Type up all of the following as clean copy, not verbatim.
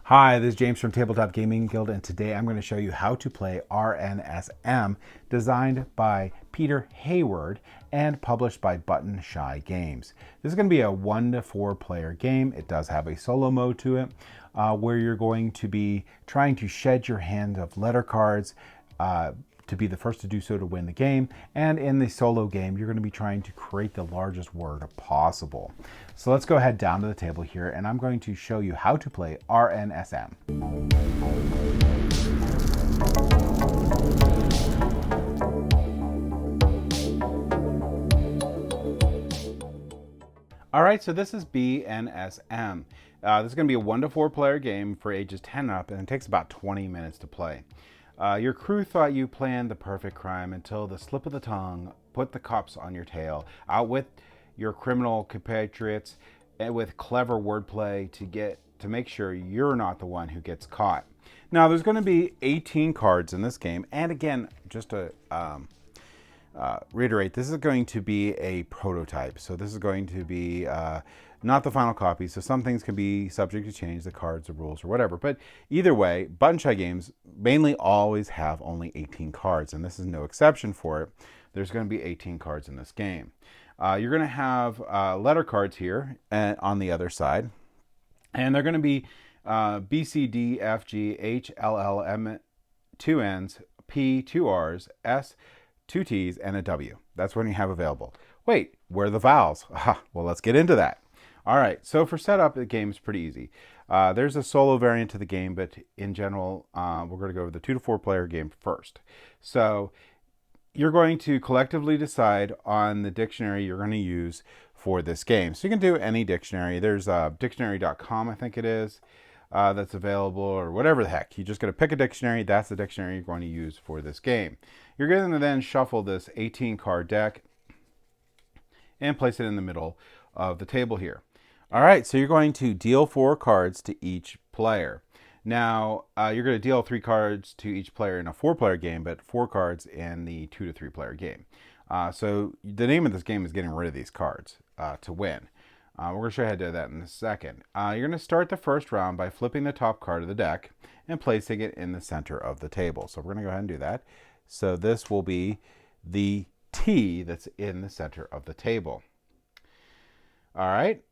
Hi, this is James from Tabletop Gaming Guild, and today I'm going to show you how to play RNSM, designed by Peter Hayward and published by Button Shy Games. This is going to be a 1 to 4 player game. It does have a solo mode to it, where you're going to be trying to shed your hand of letter cards to be the first to do so to win the game. And in the solo game, you're going to be trying to create the largest word possible. So let's go ahead down to the table here, and I'm going to show you how to play RNSM. All right, so this is BNSM. This is going to be a 1 to 4 player game for ages 10 up, and it takes about 20 minutes to play. Your crew thought you planned the perfect crime until the slip of the tongue put the cops on your tail, out with your criminal compatriots, and with clever wordplay to make sure you're not the one who gets caught. Now, there's going to be 18 cards in this game, and again, just to reiterate, this is going to be a prototype. So this is going to be not the final copy. So some things can be subject to change, the cards, the rules, or whatever. But either way, Button Shy Games mainly always have only 18 cards, and this is no exception for it. There's going to be 18 cards in this game. You're going to have letter cards here on the other side, and they're going to be B, C, D, F, G, H, L, L, M, 2 N's, P, 2 R's, S, 2 T's, and a W. That's what you have available. Wait, where are the vowels? Well, let's get into that. All right, so for setup, the game is pretty easy. There's a solo variant to the game, but in general, we're going to go with the 2 to 4 player game first. So you're going to collectively decide on the dictionary you're going to use for this game. So you can do any dictionary. There's dictionary.com, I think it is, that's available, or whatever the heck. You're just going to pick a dictionary. That's the dictionary you're going to use for this game. You're going to then shuffle this 18 card deck and place it in the middle of the table here. All right, so you're going to deal 4 cards to each player. Now, you're going to deal 3 cards to each player in a 4-player game, but 4 cards in the 2 to 3 player game. So the name of this game is getting rid of these cards to win. We're going to show you how to do that in a second. You're going to start the first round by flipping the top card of the deck and placing it in the center of the table. So we're going to go ahead and do that. So this will be the T that's in the center of the table. All right.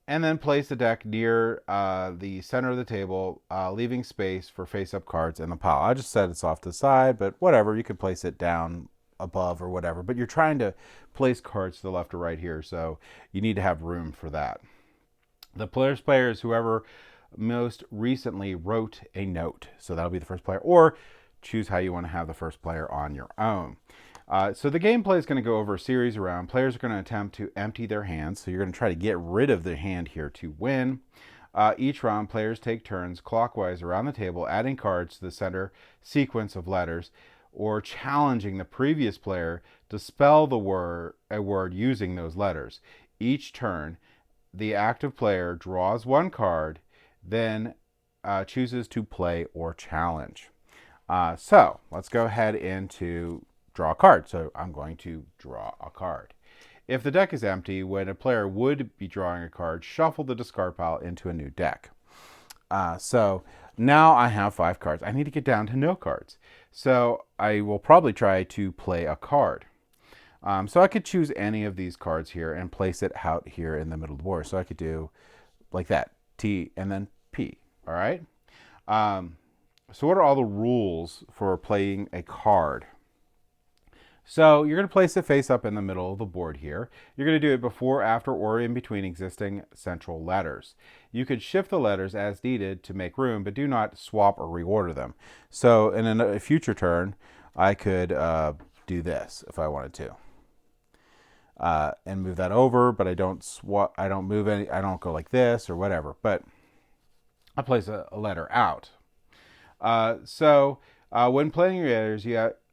And then place the deck near the center of the table, leaving space for face-up cards in the pile. I just set it off to the side, but whatever. You can place it down above or whatever. But you're trying to place cards to the left or right here, so you need to have room for that. The player's player is whoever most recently wrote a note. So that'll be the first player, or choose how you want to have the first player on your own. So the gameplay is going to go over a series around. Players are going to attempt to empty their hands. So you're going to try to get rid of their hand here to win. Each round, players take turns clockwise around the table, adding cards to the center sequence of letters, or challenging the previous player to spell a word using those letters. Each turn, the active player draws 1 card, then chooses to play or challenge. So let's go ahead into draw a card. So I'm going to draw a card. If the deck is empty, when a player would be drawing a card, shuffle the discard pile into a new deck. So now I have 5 cards. I need to get down to no cards. So I will probably try to play a card. So I could choose any of these cards here and place it out here in the middle of the board. So I could do like that, T and then P. All right. So what are all the rules for playing a card? So you're going to place it face up in the middle of the board here. You're going to do it before, after, or in between existing central letters. You could shift the letters as needed to make room, but do not swap or reorder them. So in a future turn, I could do this if I wanted to. And move that over, but I don't move any, I don't go like this or whatever, but I place a letter out. When playing your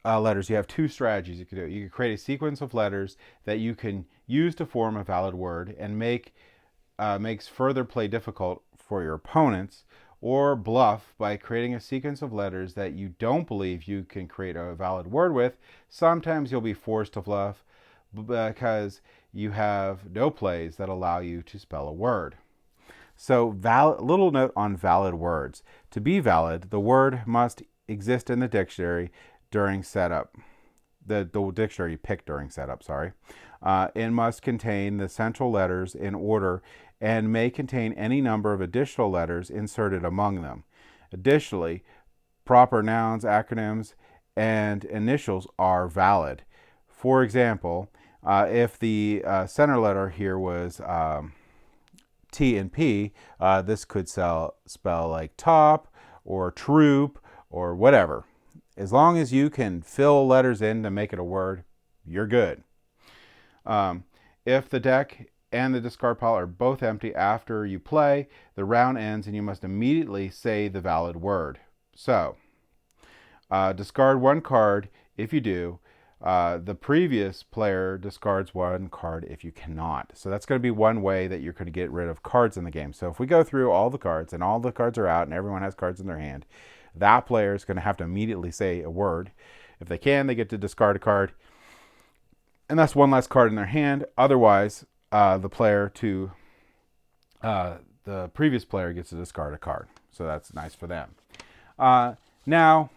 letters, you have 2 strategies you can do. You can create a sequence of letters that you can use to form a valid word and makes further play difficult for your opponents, or bluff by creating a sequence of letters that you don't believe you can create a valid word with. Sometimes you'll be forced to bluff because you have no plays that allow you to spell a word. So little note on valid words. To be valid, the word must exist in the dictionary during setup. The dictionary you picked during setup, sorry. It must contain the central letters in order and may contain any number of additional letters inserted among them. Additionally, proper nouns, acronyms, and initials are valid. For example, if the center letter here was T and P, this could spell like top or troop or whatever. As long as you can fill letters in to make it a word, you're good. If the deck and the discard pile are both empty after you play, the round ends and you must immediately say the valid word. So, discard one card if you do. The previous player discards one card if you cannot. So that's going to be one way that you're going to get rid of cards in the game. So if we go through all the cards and all the cards are out and everyone has cards in their hand, that player is going to have to immediately say a word. If they can, they get to discard a card. And that's one less card in their hand. Otherwise, the previous player gets to discard a card. So that's nice for them. Now,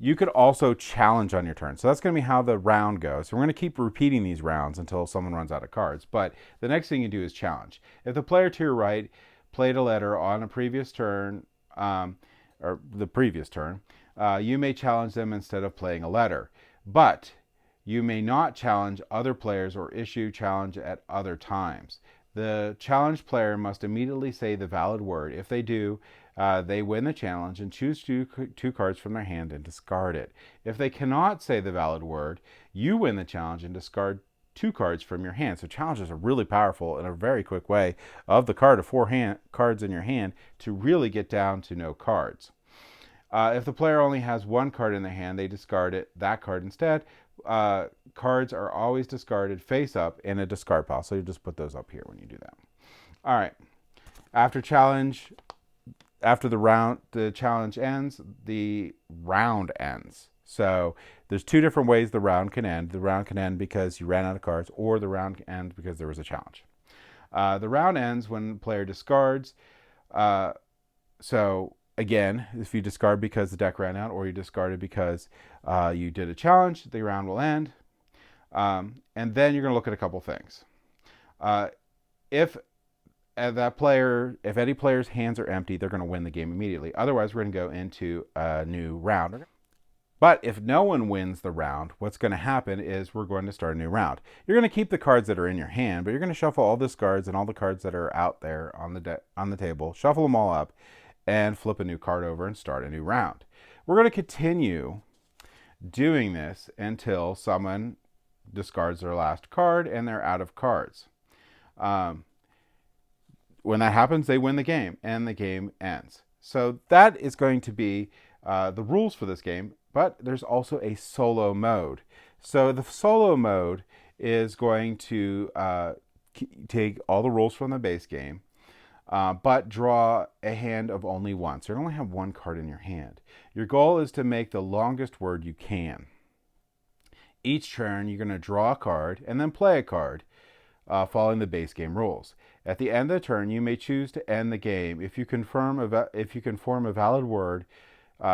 you could also challenge on your turn. So that's going to be how the round goes. So we're going to keep repeating these rounds until someone runs out of cards. But the next thing you do is challenge. If the player to your right played a letter on a previous turn, or the previous turn, you may challenge them instead of playing a letter. But you may not challenge other players or issue challenge at other times. The challenged player must immediately say the valid word. If they do, they win the challenge and choose two cards from their hand and discard it. If they cannot say the valid word, you win the challenge and discard 2 cards from your hand. So challenges are really powerful and a very quick way of the card of 4 cards in your hand to really get down to no cards. If the player only has 1 card in their hand, they discard that card instead. Cards are always discarded face up in a discard pile. So you just put those up here when you do that. All right. After the challenge ends, the round ends. So there's 2 different ways the round can end. The round can end because you ran out of cards, or the round can end because there was a challenge. The round ends when the player discards. So again, if you discard because the deck ran out, or you discarded because you did a challenge, the round will end. And then you're going to look at a couple things. If any player's hands are empty, they're going to win the game immediately. Otherwise, we're going to go into a new round. But if no one wins the round, what's going to happen is we're going to start a new round. You're going to keep the cards that are in your hand, but you're going to shuffle all the cards and all the cards that are out there on the table, shuffle them all up, and flip a new card over and start a new round. We're going to continue doing this until someone discards their last card and they're out of cards. When that happens, they win the game and the game ends. So that is going to be the rules for this game, but there's also a solo mode. So the solo mode is going to take all the rules from the base game, but draw a hand of only one. So you only have 1 card in your hand. Your goal is to make the longest word you can. Each turn, you're going to draw a card and then play a card, following the base game rules. At the end of the turn, you may choose to end the game if you can form a valid word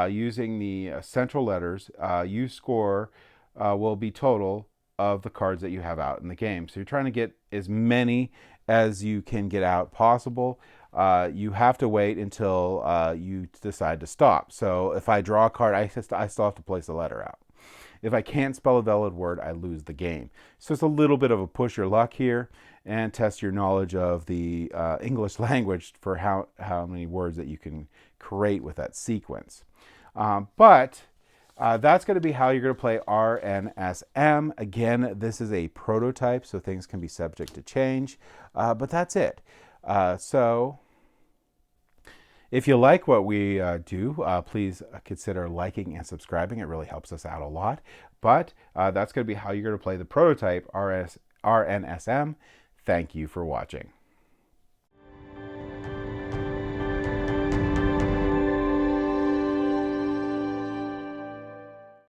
using the central letters. You score will be total of the cards that you have out in the game. So you're trying to get as many as you can get out possible. You have to wait until you decide to stop. So if I draw a card, I still have to place a letter out. If I can't spell a valid word, I lose the game. So it's a little bit of a push your luck here and test your knowledge of the English language for how many words that you can create with that sequence. But that's going to be how you're going to play RNSM. Again, this is a prototype, so things can be subject to change. But that's it. So if you like what we do, please consider liking and subscribing. It really helps us out a lot. But that's going to be how you're going to play the prototype RNSM. Thank you for watching.